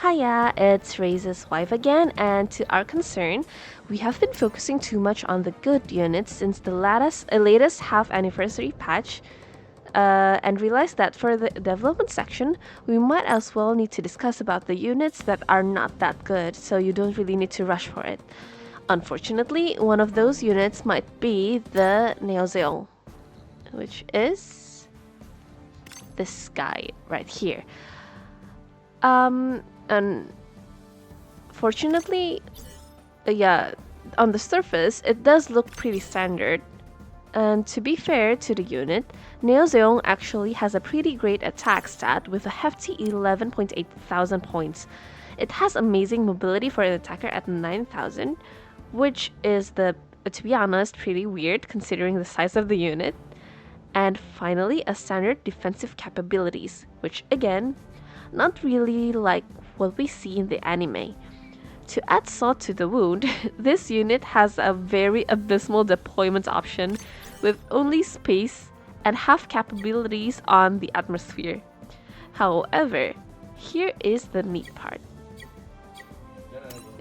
Hiya, it's Raisa's wife again, and to our concern, we have been focusing too much on the good units since the latest half anniversary patch, and realized that for the development section, we might as well need to discuss about the units that are not that good, so you don't really need to rush for it. Unfortunately, one of those units might be the Neo Zeong, which is this guy right here. And fortunately, yeah, on the surface, it does look pretty standard. And to be fair to the unit, Neo Zeong actually has a pretty great attack stat with a hefty 11.8 thousand points. It has amazing mobility for an attacker at 9,000, which is to be honest, pretty weird considering the size of the unit. And finally, a standard defensive capabilities, which again, not really like what we see in the anime. To add salt to the wound, this unit has a very abysmal deployment option with only space and half capabilities on the atmosphere. However, here is the neat part.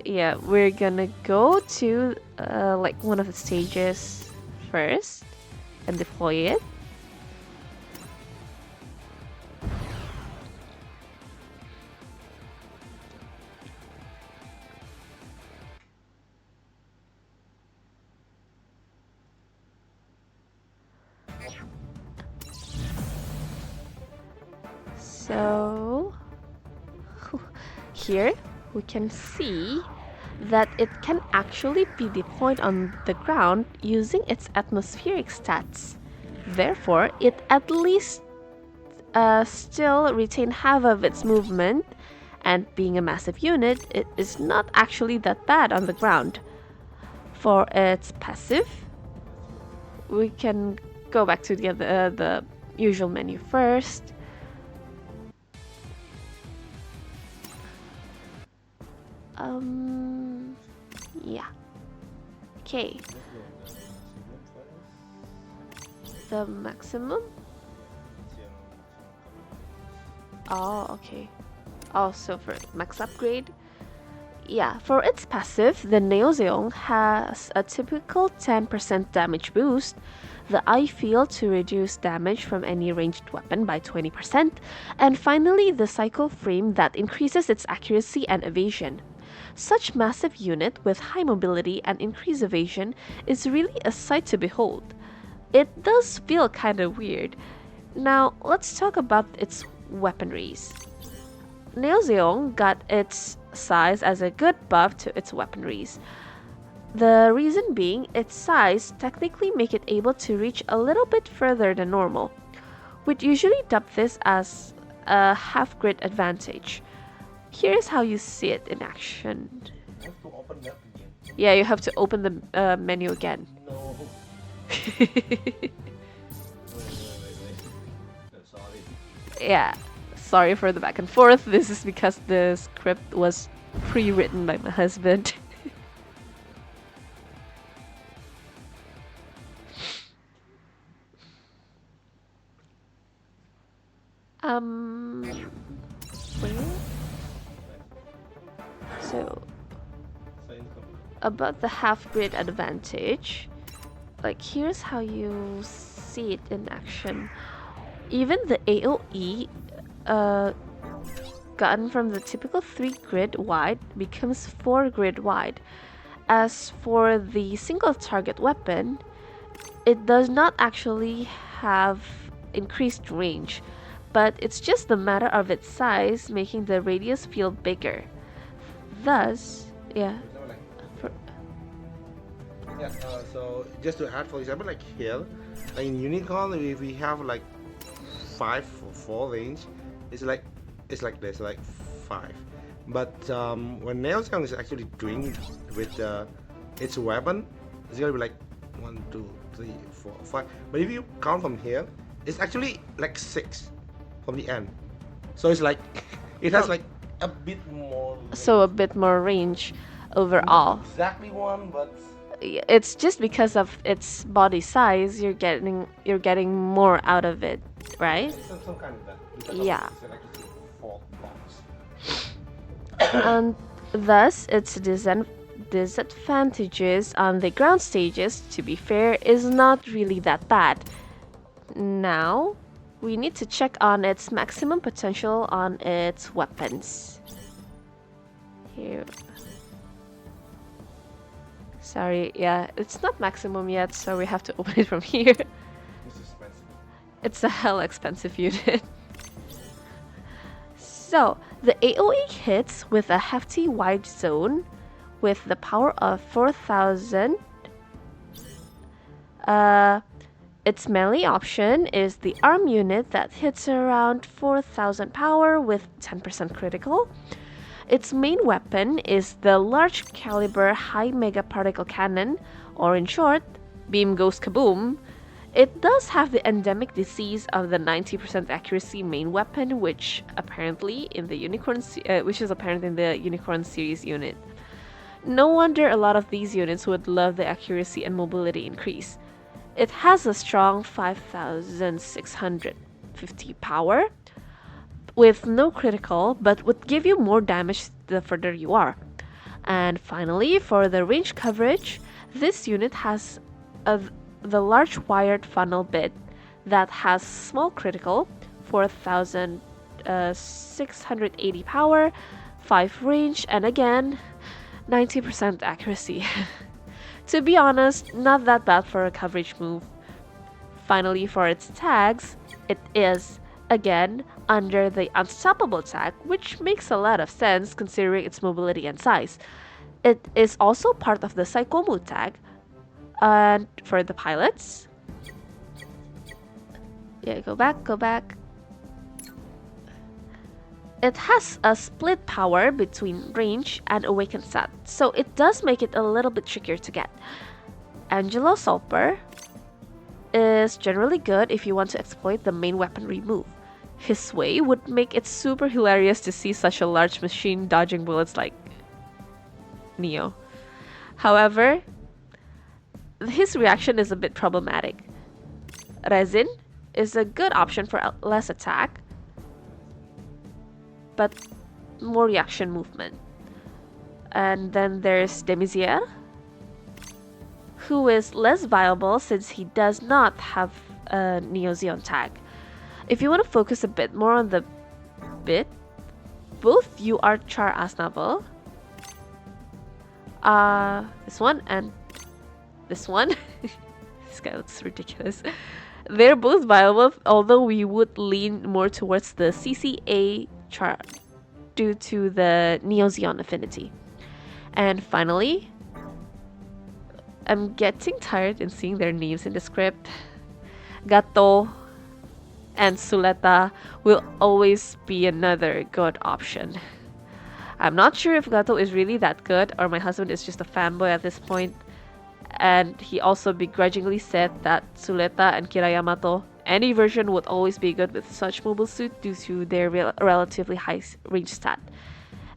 Yeah, we're gonna go to like one of the stages first and deploy it. So here we can see that it can actually be deployed on the ground using its atmospheric stats. Therefore, it at least still retain half of its movement, and being a massive unit, it is not actually that bad on the ground. For its passive, we can go back to the usual menu first. Yeah. Okay. The maximum? Oh, okay. Also for max upgrade? Yeah, for its passive, the Neo Zeong has a typical 10% damage boost, the eye field to reduce damage from any ranged weapon by 20%, and finally the cycle frame that increases its accuracy and evasion. Such massive unit with high mobility and increased evasion is really a sight to behold. It does feel kinda weird. Now, let's talk about its weaponries. Neo Zeong got its size as a good buff to its weaponries. The reason being, its size technically make it able to reach a little bit further than normal. We'd usually dub this as a half grid advantage. Here's how you see it in action. I have to open that again. Yeah, you have to open the menu again. No. No, sorry. Yeah, sorry for the back and forth. This is because the script was pre-written by my husband. Where? So, about the half grid advantage, like here's how you see it in action. Even the AoE gotten from the typical 3 grid wide becomes 4 grid wide. As for the single target weapon, it does not actually have increased range, but it's just a matter of its size making the radius feel bigger. Thus, yeah. So just to add, for example, like here, like in Unicorn, we have like 5 or 4 range. It's like this, like 5. But when Neo Zeong is actually doing with its weapon, it's gonna be like 1, 2, 3, 4, 5. But if you count from here, it's actually like 6 from the end. So it's like it has like a bit more. So a bit more range overall. Not exactly 1, but It's just because of its body size, you're getting more out of it, right? some kind of that. Yeah. It's like 4 box. and thus its disadvantages on the ground stages, to be fair, is not really that bad. Now, we need to check on its maximum potential on its weapons. Here. Sorry, yeah, it's not maximum yet, so we have to open it from here. It's expensive. It's a hell expensive unit. So, the AoE hits with a hefty wide zone with the power of 4000. Its melee option is the arm unit that hits around 4000 power with 10% critical. Its main weapon is the large caliber high mega particle cannon, or in short, beam goes kaboom. It does have the endemic disease of the 90% accuracy main weapon, which apparently in the which is apparent in the Unicorn series unit. No wonder a lot of these units would love the accuracy and mobility increase. It has a strong 5650 power with no critical, but would give you more damage the further you are. And finally, for the range coverage, this unit has the large wired funnel bit that has small critical, 4680 power, 5 range, and again, 90% accuracy. To be honest, not that bad for a coverage move. Finally, for its tags, it is, again, under the Unstoppable tag, which makes a lot of sense considering its mobility and size. It is also part of the Psychomu tag. And for the pilots, yeah, go back. It has a split power between range and awakened stat, so it does make it a little bit trickier to get. Angelo Sulper is generally good if you want to exploit the main weaponry move. His sway would make it super hilarious to see such a large machine dodging bullets like Neo. However, his reaction is a bit problematic. Resin is a good option for less attack, but more reaction movement. And then there's Demizier, who is less viable since he does not have a Neo Zeong tag. If you want to focus a bit more on the bit, both you are Char Aznavel, this one and this one, this guy looks ridiculous. They're both viable, although we would lean more towards the CCA chart due to the Neo Zeong affinity. And finally, I'm getting tired in seeing their names in the script. Gato and Suleta will always be another good option. I'm not sure if Gato is really that good or my husband is just a fanboy at this point, and he also begrudgingly said that Suleta and Kirayamato, any version would always be good with such mobile suit due to their relatively high range stat.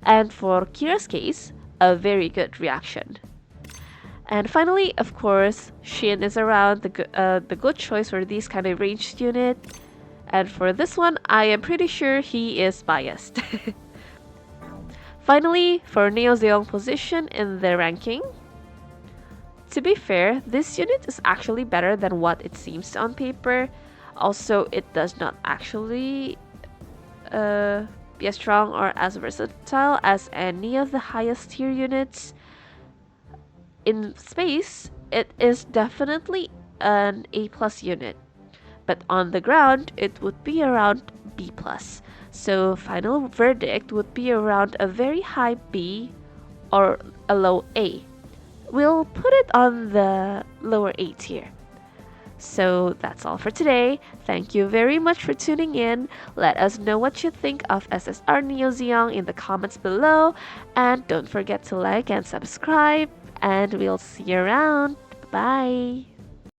And for Kira's case, a very good reaction. And finally, of course, Shin is around, the good choice for these kind of ranged unit. And for this one, I am pretty sure he is biased. Finally, for Neo Zeong position in the ranking. To be fair, this unit is actually better than what it seems on paper. Also, it does not actually be as strong or as versatile as any of the highest tier units. In space, it is definitely an A+ unit, but on the ground, it would be around B+. So final verdict would be around a very high B or a low A. We'll put it on the lower A tier. So that's all for today. Thank you very much for tuning in. Let us know what you think of SSR Neo Zeong in the comments below. And don't forget to like and subscribe. And we'll see you around. Bye.